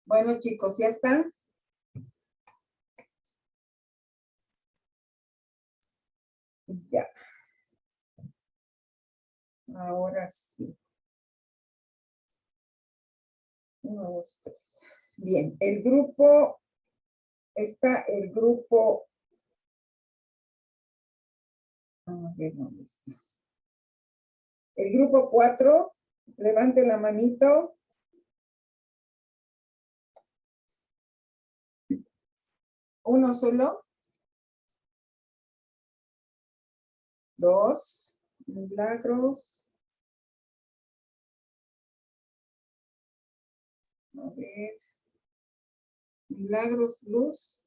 Bueno, chicos, ¿ya están? Ya. Ahora sí. 1, 2, 3. Bien, el grupo, está el grupo, a ver, ¿dónde está? El grupo 4, levante la manito. Uno solo. 2, Milagros. A ver. Milagros, Luz.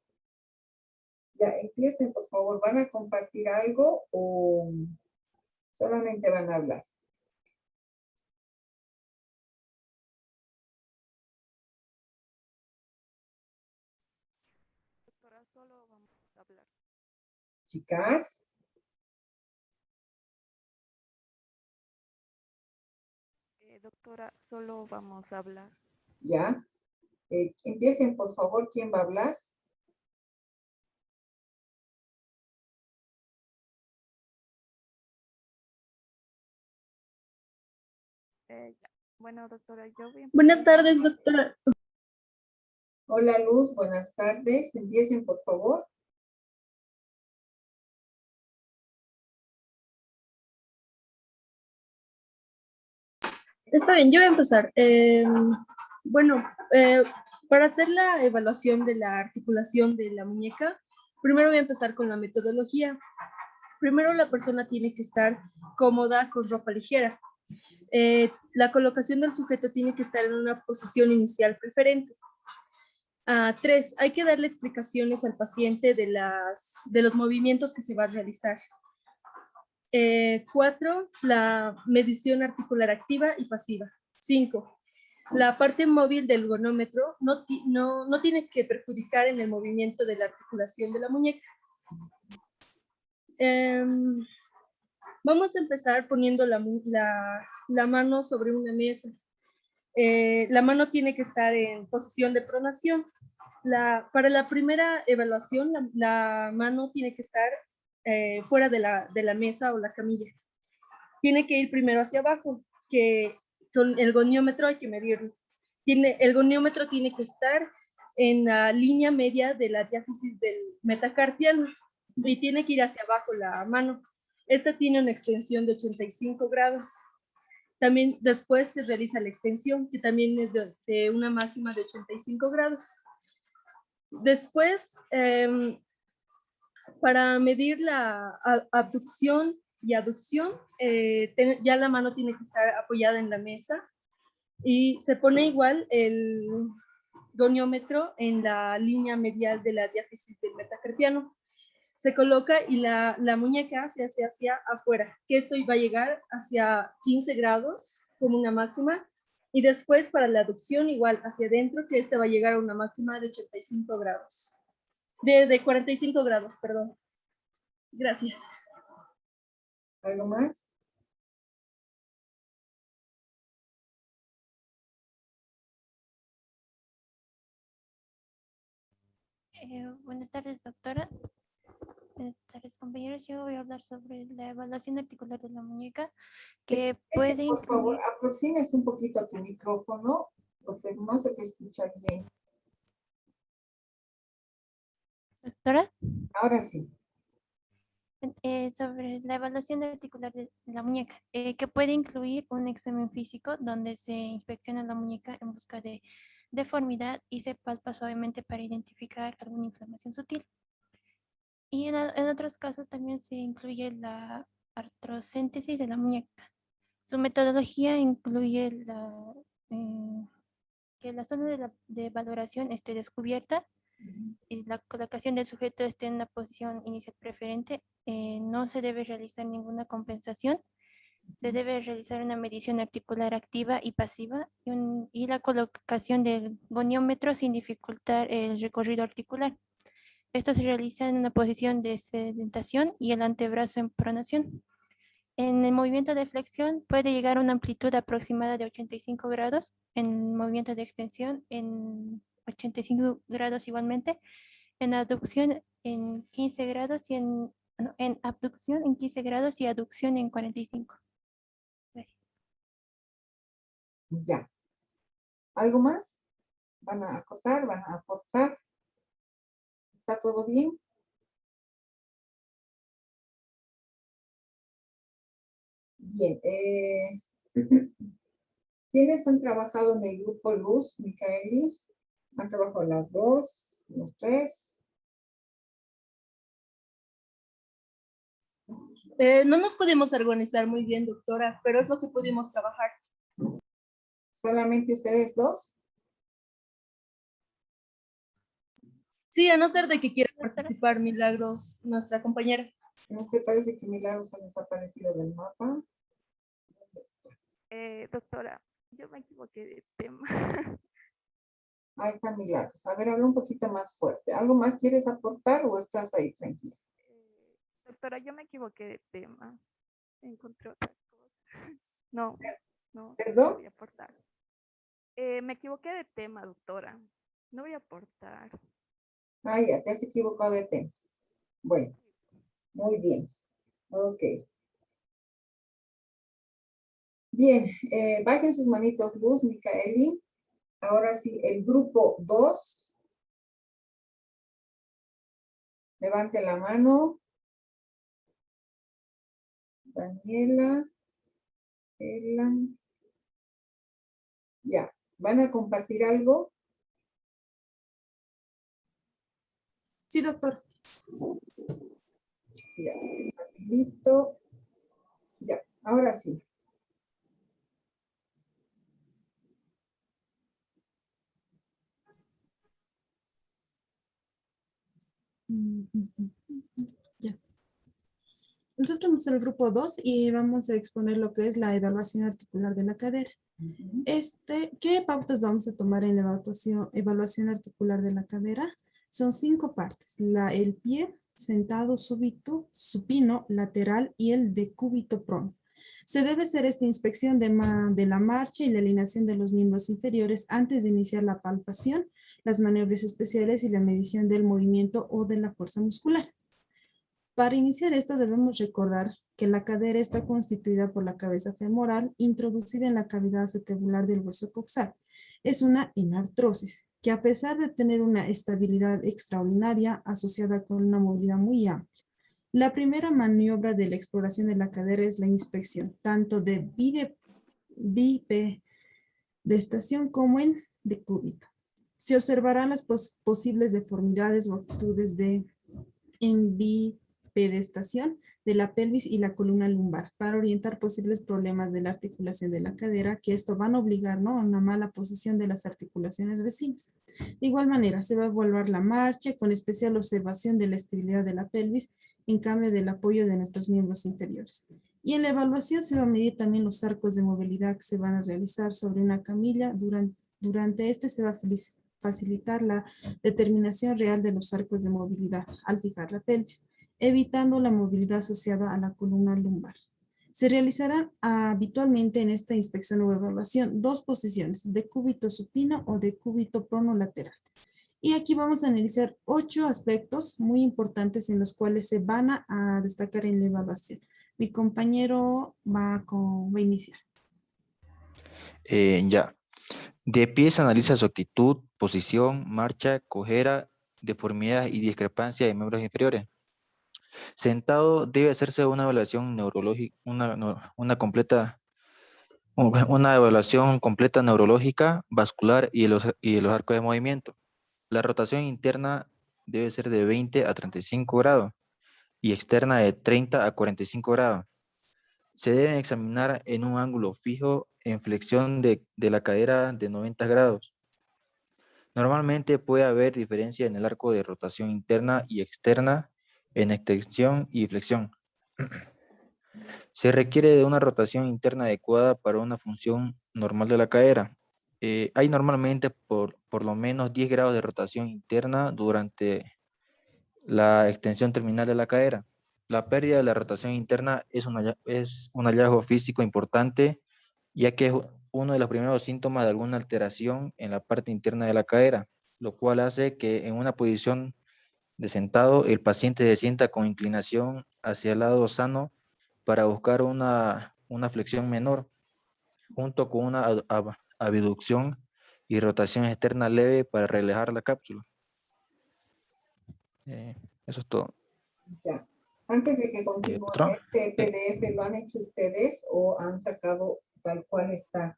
Ya, empiecen, por favor. ¿Van a compartir algo o solamente van a hablar? Doctora, solo vamos a hablar. Chicas. Doctora, solo vamos a hablar. Ya. Empiecen, por favor. ¿Quién va a hablar? Ya. Bueno, doctora, yo voy a Buenas tardes, doctora. Hola, Luz. Buenas tardes. Empiecen, por favor. Está bien, yo voy a empezar. Bueno, para hacer la evaluación de la articulación de la muñeca, primero voy a empezar con la metodología. Primero la persona tiene que estar cómoda con ropa ligera. La colocación del sujeto tiene que estar en una posición inicial preferente. 3, hay que darle explicaciones al paciente de los movimientos que se va a realizar. 4, la medición articular activa y pasiva. 5, la parte móvil del gonómetro no tiene que perjudicar en el movimiento de la articulación de la muñeca. Vamos a empezar poniendo la mano sobre una mesa. La mano tiene que estar en posición de pronación. Para la primera evaluación, la mano tiene que estar fuera de la mesa o la camilla. Tiene que ir primero hacia abajo, que con el goniómetro hay que medirlo. El goniómetro tiene que estar en la línea media de la diáfisis del metacarpiano y tiene que ir hacia abajo la mano. Esta tiene una extensión de 85 grados. También después se realiza la extensión, que también es de una máxima de 85 grados. Después, para medir la abducción y aducción, ya la mano tiene que estar apoyada en la mesa y se pone igual el goniómetro en la línea medial de la diáfisis del metacarpiano. Se coloca y la muñeca se hace hacia afuera, que esto va a llegar hacia 15 grados como una máxima, y después para la aducción igual hacia adentro, que este va a llegar a una máxima de 85 grados. De 45 grados, perdón. Gracias. ¿Algo más? Buenas tardes, doctora. Buenas tardes, compañeros. Yo voy a hablar sobre la evaluación articular de la muñeca, que puede Por favor, incluir... aproximes un poquito a tu micrófono, porque no se te escucha bien. Doctora, Ahora sí. sobre la evaluación articular de la muñeca, que puede incluir un examen físico donde se inspecciona la muñeca en busca de deformidad y se palpa suavemente para identificar alguna inflamación sutil. Y en otros casos también se incluye la artrocéntesis de la muñeca. Su metodología incluye que la zona de valoración esté descubierta y la colocación del sujeto esté en una posición inicial preferente. No se debe realizar ninguna compensación. Se debe realizar una medición articular activa y pasiva y la colocación del goniómetro sin dificultar el recorrido articular. Esto se realiza en una posición de sedentación y el antebrazo en pronación. En el movimiento de flexión puede llegar a una amplitud aproximada de 85 grados, en movimiento de extensión en 85 grados igualmente, en aducción en 15 grados y en abducción en 15 grados y aducción en 45. Gracias. Ya. ¿Algo más? ¿Van a acotar? ¿Van a aportar? ¿Está todo bien? Bien. ¿Quiénes han trabajado en el grupo Luz, Micaeli? ¿Han trabajado las dos, los tres? No nos podemos organizar muy bien, doctora, pero es lo que pudimos trabajar. ¿Solamente ustedes dos? Sí, a no ser de que quiera Doctora. participar Milagros, nuestra compañera. No sé, parece que Milagros ha desaparecido del mapa. Doctora, yo me equivoqué de tema. Ahí está Milagros. A ver, habla un poquito más fuerte. ¿Algo más quieres aportar o estás ahí tranquila? Doctora, yo me equivoqué de tema. Encontré otra cosa. No, no ¿Perdón? voy a aportar. Me equivoqué de tema, doctora. No voy a aportar. Ah, ya, te has equivocado de tema. Bueno, muy bien. Ok. Bien, bajen sus manitos, Luz, Micaeli. Ahora sí, el grupo 2. Levante la mano. Daniela. Ella. Ya. ¿Van a compartir algo? Sí, doctor. Ya. Listo. Ya. Ahora sí. Ya. Nosotros somos el grupo 2 y vamos a exponer lo que es la evaluación articular de la cadera. ¿Qué pautas vamos a tomar en la evaluación articular de la cadera? Son 5 partes. El pie, sentado, súbito, supino, lateral y el decúbito prono. Se debe hacer esta inspección de la marcha y la alineación de los miembros inferiores antes de iniciar la palpación, las maniobras especiales y la medición del movimiento o de la fuerza muscular. Para iniciar esto debemos recordar que la cadera está constituida por la cabeza femoral introducida en la cavidad acetabular del hueso coxal. Es una enartrosis que a pesar de tener una estabilidad extraordinaria asociada con una movilidad muy amplia. La primera maniobra de la exploración de la cadera es la inspección, tanto de bipedestación como en decúbito. Se observarán las posibles deformidades o actitudes en bipedestación de la pelvis y la columna lumbar para orientar posibles problemas de la articulación de la cadera, que esto van a obligar, ¿no?, a una mala posición de las articulaciones vecinas. De igual manera, se va a evaluar la marcha con especial observación de la estabilidad de la pelvis en cambio del apoyo de nuestros miembros inferiores. Y en la evaluación se va a medir también los arcos de movilidad que se van a realizar sobre una camilla. Durante este se va a facilitar la determinación real de los arcos de movilidad al fijar la pelvis, evitando la movilidad asociada a la columna lumbar. Se realizarán habitualmente en esta inspección o evaluación 2 posiciones, decúbito supino o decúbito prono lateral. Y aquí vamos a analizar 8 aspectos muy importantes en los cuales se van a destacar en la evaluación. Mi compañero va a iniciar. Ya. De pie se analiza su actitud, posición, marcha, cojera, deformidad y discrepancia de miembros inferiores. Sentado debe hacerse una evaluación neurológica, una completa Una evaluación completa neurológica, vascular y los arcos de movimiento. La rotación interna debe ser de 20 a 35 grados y externa de 30 a 45 grados. Se deben examinar en un ángulo fijo en flexión de la cadera de 90 grados. Normalmente puede haber diferencia en el arco de rotación interna y externa en extensión y flexión. Se requiere de una rotación interna adecuada para una función normal de la cadera. Hay normalmente por lo menos 10 grados de rotación interna durante la extensión terminal de la cadera. La pérdida de la rotación interna es un hallazgo físico importante, ya que es uno de los primeros síntomas de alguna alteración en la parte interna de la cadera, lo cual hace que en una posición de sentado el paciente se sienta con inclinación hacia el lado sano para buscar una flexión menor, junto con una abducción y rotación externa leve para relajar la cápsula. Eso es todo. Ya. Antes de que continúe, ¿Otro? ¿este PDF lo han hecho ustedes o han sacado tal cual está?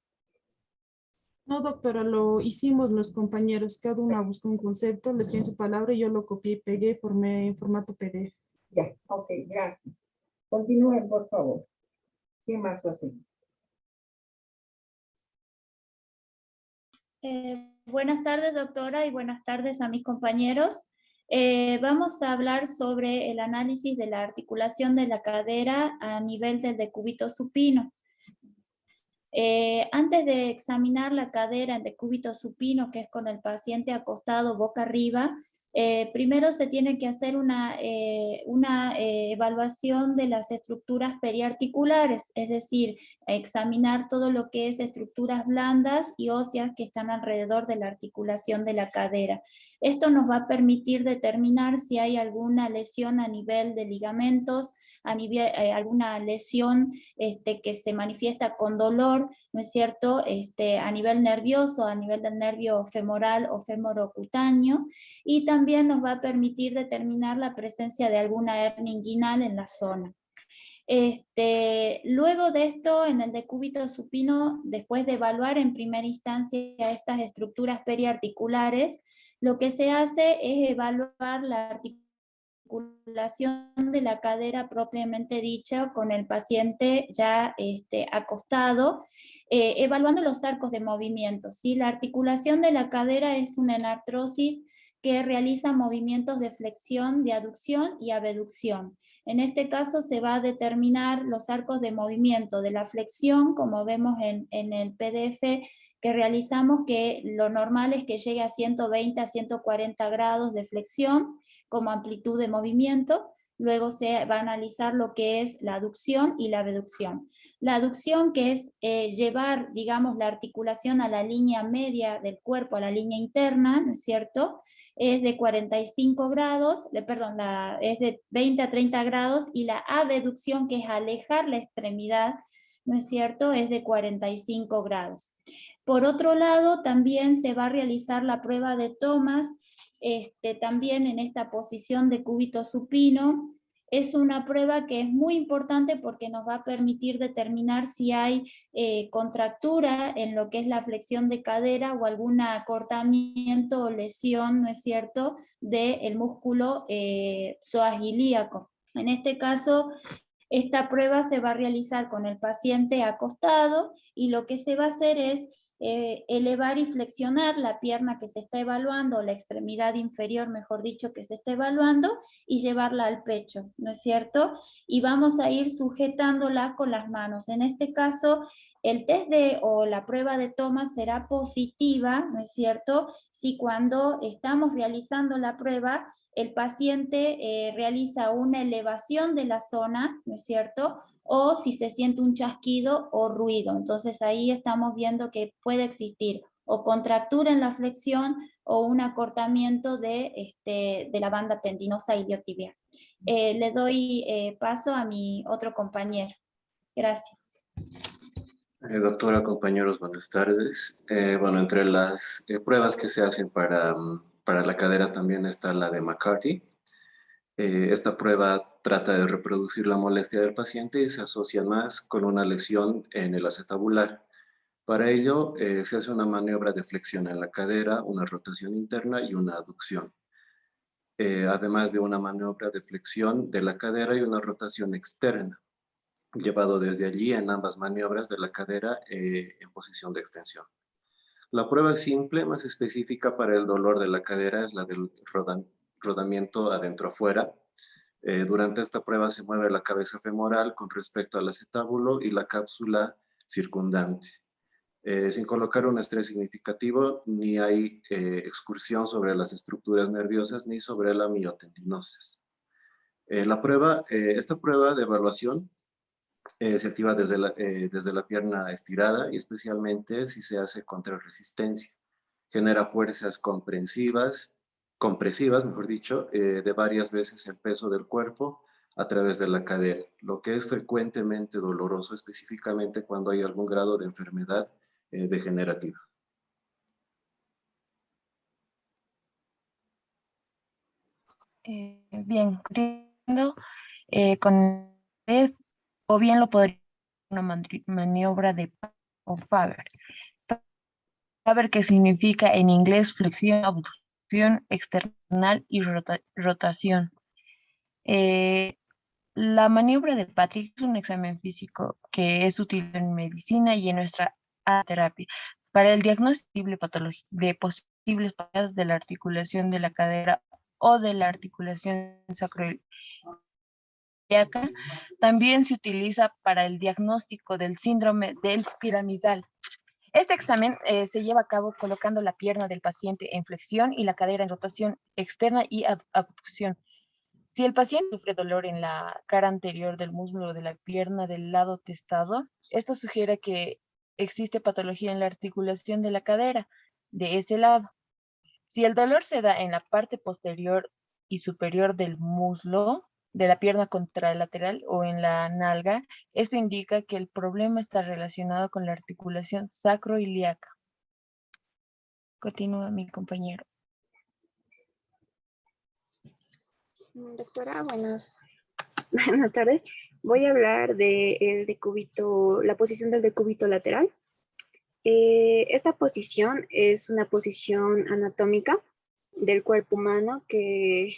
No, doctora, lo hicimos los compañeros. Cada una buscó un concepto, le escribí su palabra y yo lo copié y pegué, formé en formato PDF. Ya, ok, gracias. Continúen, por favor. ¿Quién más hace? Buenas tardes, doctora, y buenas tardes a mis compañeros. Vamos a hablar sobre el análisis de la articulación de la cadera a nivel del decúbito supino. Antes de examinar la cadera en decúbito supino, que es con el paciente acostado boca arriba, primero se tiene que hacer una evaluación de las estructuras periarticulares, es decir, examinar todo lo que es estructuras blandas y óseas que están alrededor de la articulación de la cadera. Esto nos va a permitir determinar si hay alguna lesión a nivel de ligamentos, alguna lesión que se manifiesta con dolor, ¿no es cierto?, a nivel nervioso, a nivel del nervio femoral o femorocutáneo, y también nos va a permitir determinar la presencia de alguna hernia inguinal en la zona. Luego de esto, en el decúbito supino, después de evaluar en primera instancia estas estructuras periarticulares, lo que se hace es evaluar la articulación de la cadera propiamente dicha con el paciente ya acostado, evaluando los arcos de movimiento. ¿Sí? La articulación de la cadera es una enartrosis que realiza movimientos de flexión, de aducción y abducción. En este caso se va a determinar los arcos de movimiento de la flexión, como vemos en el PDF que realizamos, que lo normal es que llegue a 120 a 140 grados de flexión como amplitud de movimiento. Luego se va a analizar lo que es la aducción y la abducción. La aducción, que es llevar, digamos, la articulación a la línea media del cuerpo, a la línea interna, ¿no es cierto?, es de 45 grados, es de 20 a 30 grados, y la abducción, que es alejar la extremidad, ¿no es cierto?, es de 45 grados. Por otro lado, también se va a realizar la prueba de Thomas, también en esta posición de cúbito supino. Es una prueba que es muy importante porque nos va a permitir determinar si hay contractura en lo que es la flexión de cadera o algún acortamiento o lesión, ¿no es cierto?, del músculo psoas ilíaco. En este caso, esta prueba se va a realizar con el paciente acostado, y lo que se va a hacer es elevar y flexionar la pierna que se está evaluando, la extremidad inferior, mejor dicho, que se está evaluando, y llevarla al pecho, ¿no es cierto? Y vamos a ir sujetándola con las manos. En este caso, el test o la prueba de Thomas será positiva, ¿no es cierto?, si cuando estamos realizando la prueba el paciente realiza una elevación de la zona, ¿no es cierto?, o si se siente un chasquido o ruido. Entonces ahí estamos viendo que puede existir o contractura en la flexión o un acortamiento de la banda tendinosa iliotibial. Le doy paso a mi otro compañero. Gracias. Doctora, compañeros, buenas tardes. Bueno, entre las pruebas que se hacen para la cadera también está la de McCarthy. Esta prueba trata de reproducir la molestia del paciente y se asocia más con una lesión en el acetabular. Para ello, se hace una maniobra de flexión en la cadera, una rotación interna y una aducción. Además de una maniobra de flexión de la cadera y una rotación externa, llevado desde allí en ambas maniobras de la cadera en posición de extensión. La prueba simple más específica para el dolor de la cadera es la del rodamiento adentro-afuera. Durante esta prueba se mueve la cabeza femoral con respecto al acetábulo y la cápsula circundante. Sin colocar un estrés significativo, ni hay excursión sobre las estructuras nerviosas ni sobre la miotendinosis. Esta prueba de evaluación se activa desde la pierna estirada y especialmente si se hace contra resistencia. Genera fuerzas compresivas, mejor dicho, de varias veces el peso del cuerpo a través de la cadera, lo que es frecuentemente doloroso, específicamente cuando hay algún grado de enfermedad degenerativa. Bien, continuando con es, o bien lo podría una maniobra de o Faber. Faber, que significa en inglés flexión, abducción, external y rotación. La maniobra de Patrick es un examen físico que es útil en medicina y en nuestra terapia para el diagnóstico de posibles fallas de la articulación de la cadera o de la articulación sacroiliaca. También se utiliza para el diagnóstico del síndrome del piramidal. Este examen se lleva a cabo colocando la pierna del paciente en flexión y la cadera en rotación externa y abducción. Si el paciente sufre dolor en la cara anterior del muslo de la pierna del lado testado, esto sugiere que existe patología en la articulación de la cadera de ese lado. Si el dolor se da en la parte posterior y superior del muslo, de la pierna contralateral o en la nalga, esto indica que el problema está relacionado con la articulación sacroiliaca. Continúa mi compañero. Doctora, buenas tardes. Voy a hablar de decúbito, la posición del decúbito lateral. Esta posición es una posición anatómica del cuerpo humano que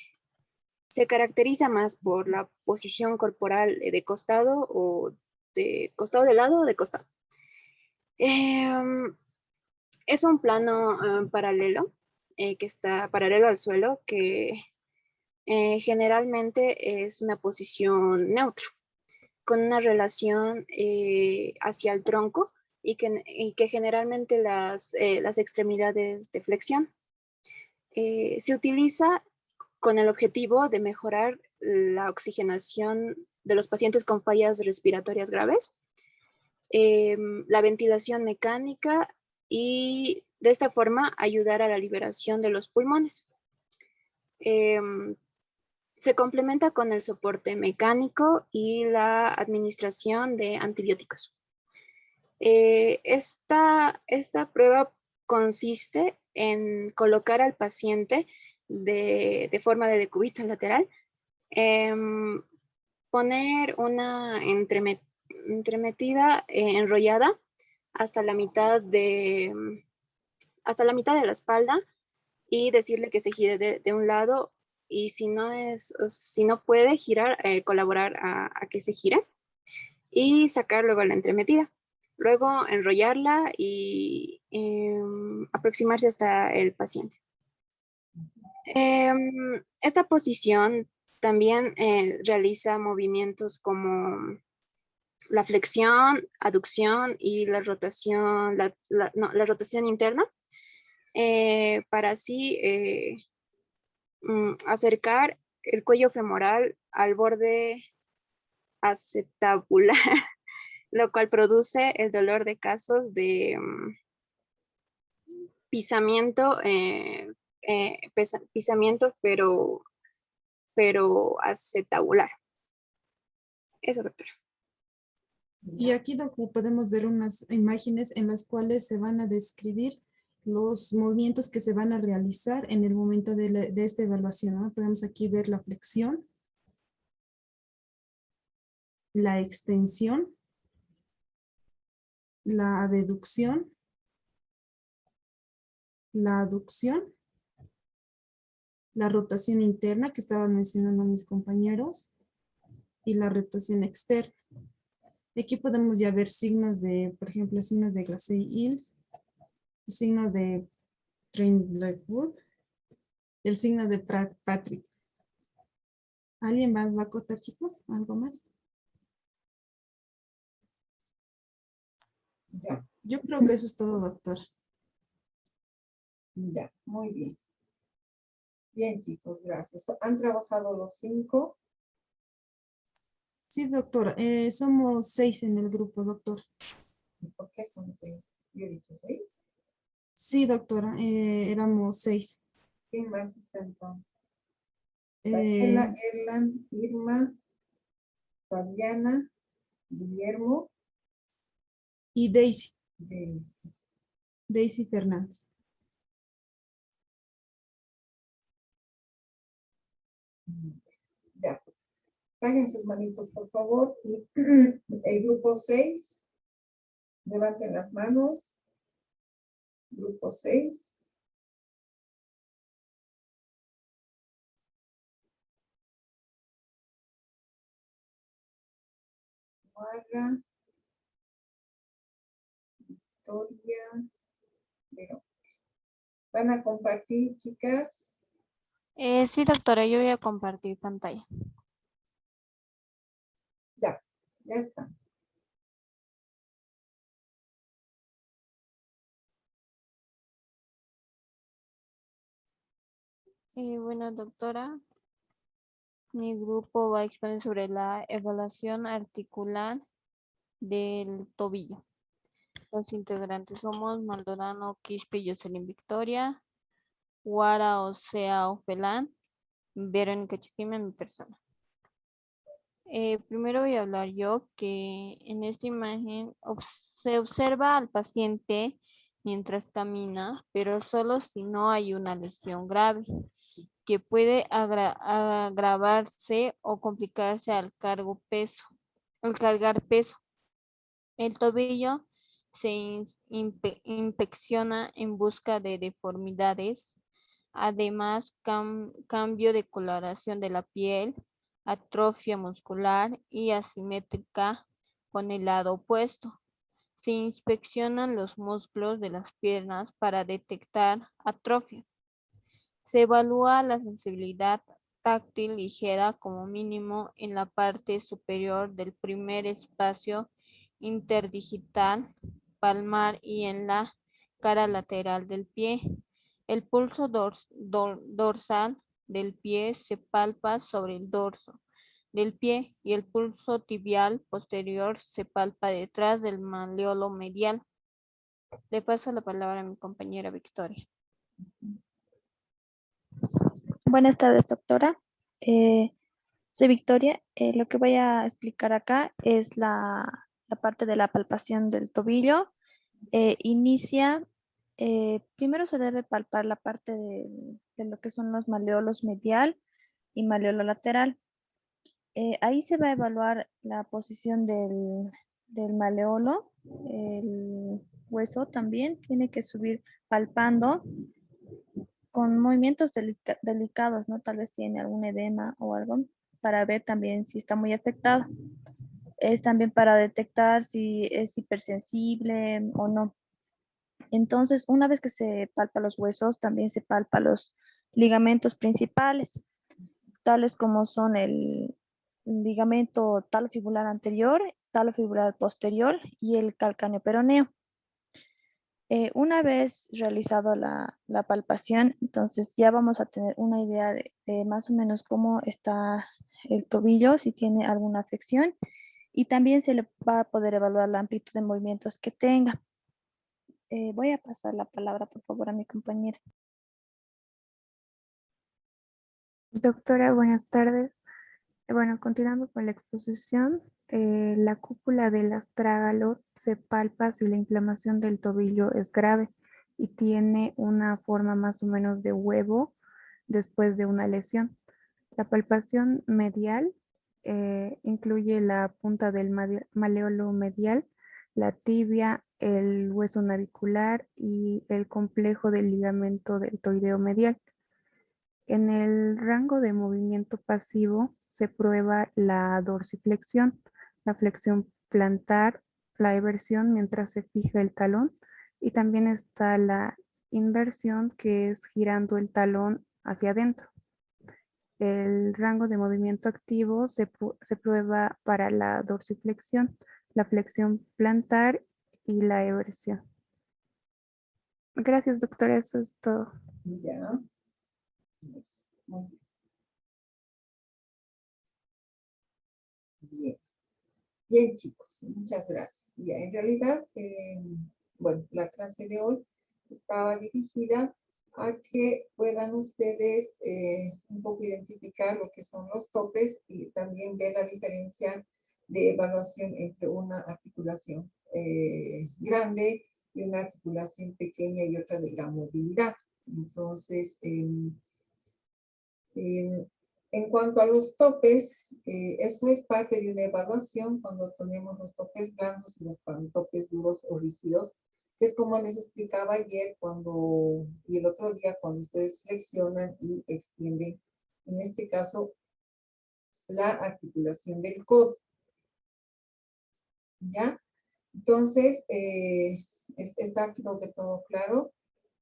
se caracteriza más por la posición corporal de costado o de costado de lado o de costado. Es un plano paralelo que está paralelo al suelo que generalmente es una posición neutra, con una relación hacia el tronco y que generalmente las extremidades de flexión. Se utiliza con el objetivo de mejorar la oxigenación de los pacientes con fallas respiratorias graves, la ventilación mecánica y de esta forma ayudar a la liberación de los pulmones. Se complementa con el soporte mecánico y la administración de antibióticos. Esta prueba consiste en colocar al paciente de forma de decúbito lateral, poner una entremetida enrollada hasta la mitad de la espalda y decirle que se gire de un lado, y si no puede girar, colaborar a que se gire y sacar luego la entremetida. Luego enrollarla y aproximarse hasta el paciente. Esta posición también realiza movimientos como la flexión, aducción y la rotación, la rotación interna, para así acercar el cuello femoral al borde acetabular, lo cual produce el dolor de casos de pisamiento, pero acetabular. Eso, doctora. Y aquí, doctor, podemos ver unas imágenes en las cuales se van a describir los movimientos que se van a realizar en el momento de esta evaluación, ¿no? Podemos aquí ver la flexión, la extensión, la abducción, la aducción, la rotación interna que estaban mencionando mis compañeros y la rotación externa. Aquí podemos ya ver signos de, por ejemplo, signos de Glassey-Ills, signos de Trindle-Wood, el signo de Patrick. ¿Alguien más va a acotar, chicos? ¿Algo más? Ya, Yo creo que eso es todo, doctor. ya, muy bien. Bien, chicos, gracias. ¿Han trabajado los 5? Sí, doctora. Somos 6 en el grupo, doctor. ¿Por qué son 6? Yo he dicho 6. Sí, doctora. Éramos 6. ¿Quién más está entonces? Daniela, Eh, Erlan, Irma, Fabiana, Guillermo, y Daisy. Denis. Daisy Fernández. Ya. Traigan sus manitos, por favor. Y el grupo 6. Levanten las manos. Grupo 6. Juana, Victoria, pero van a compartir, chicas. Sí, doctora, yo voy a compartir pantalla. Ya, ya está. Bueno, doctora, mi grupo va a exponer sobre la evaluación articular del tobillo. Los integrantes somos Maldonado, Quispe, Jocelyn Victoria, Guara, Osea, Ofelán, Verónica Chiquime, mi persona. Primero voy a hablar yo que en esta imagen se observa al paciente mientras camina, pero solo si no hay una lesión grave, que puede agravarse o complicarse al cargar peso. El tobillo se inspecciona en busca de deformidades. Además, cambio de coloración de la piel, atrofia muscular y asimétrica con el lado opuesto. Se inspeccionan los músculos de las piernas para detectar atrofia. Se evalúa la sensibilidad táctil ligera como mínimo en la parte superior del primer espacio interdigital palmar y en la cara lateral del pie. El pulso dorsal del pie se palpa sobre el dorso del pie y el pulso tibial posterior se palpa detrás del malleolo medial. Le paso la palabra a mi compañera Victoria. Buenas tardes, doctora. Soy Victoria. Lo que voy a explicar acá es la parte de la palpación del tobillo. Primero se debe palpar la parte de lo que son los maleolos medial y maleolo lateral. Ahí se va a evaluar la posición del maleolo. El hueso también tiene que subir palpando con movimientos delicados, ¿no? Tal vez tiene algún edema o algo para ver también si está muy afectado. Es también para detectar si es hipersensible o no. Entonces, una vez que se palpa los huesos, también se palpa los ligamentos principales, tales como son el ligamento talofibular anterior, talofibular posterior y el calcáneo peroneo. Una vez realizado la palpación, entonces ya vamos a tener una idea de más o menos cómo está el tobillo, si tiene alguna afección, y también se le va a poder evaluar la amplitud de movimientos que tenga. Voy a pasar la palabra, por favor, a mi compañera. Doctora, buenas tardes. Bueno, continuando con la exposición, la cúpula del astrágalo se palpa si la inflamación del tobillo es grave y tiene una forma más o menos de huevo después de una lesión. La palpación medial incluye la punta del maleolo medial, la tibia, el hueso navicular y el complejo del ligamento deltoideo medial. En el rango de movimiento pasivo se prueba la dorsiflexión, la flexión plantar, la eversión mientras se fija el talón y también está la inversión, que es girando el talón hacia adentro. El rango de movimiento activo se prueba para la dorsiflexión, la flexión plantar y la eversión. Gracias, doctora, eso es todo. Ya. Muy bien. Bien. Bien, chicos, muchas gracias. Ya, en realidad, bueno, la clase de hoy estaba dirigida a que puedan ustedes un poco identificar lo que son los topes y también ver la diferencia de evaluación entre una articulación grande y una articulación pequeña y otra de la movilidad. Entonces, en cuanto a los topes, eso es parte de una evaluación cuando tenemos los topes blandos y los topes duros o rígidos, que es como les explicaba ayer y el otro día cuando ustedes flexionan y extienden, en este caso, la articulación del codo. ¿Ya? Entonces, está creo que todo claro.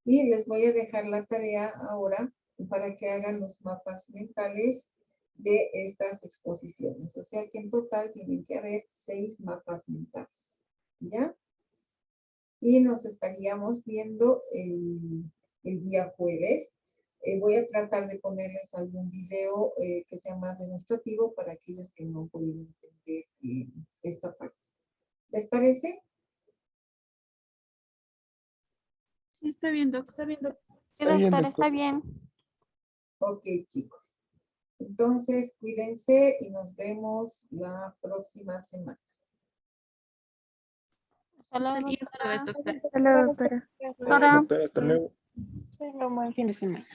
Y les voy a dejar la tarea ahora para que hagan los mapas mentales de estas exposiciones. O sea que en total tienen que haber 6 mapas mentales. ¿Ya? Y nos estaríamos viendo el día jueves. Voy a tratar de ponerles algún video que sea más demostrativo para aquellos que no pueden entender esta parte. ¿Les parece? Sí, está bien, doc. Está bien, doc. Sí, doctora, está bien. Ok, chicos. Entonces, cuídense y nos vemos la próxima semana. Hasta luego, Hasta luego, doctora. Hasta luego, doctora. doctora. Doctora, hasta luego. Tenga un buen fin de semana.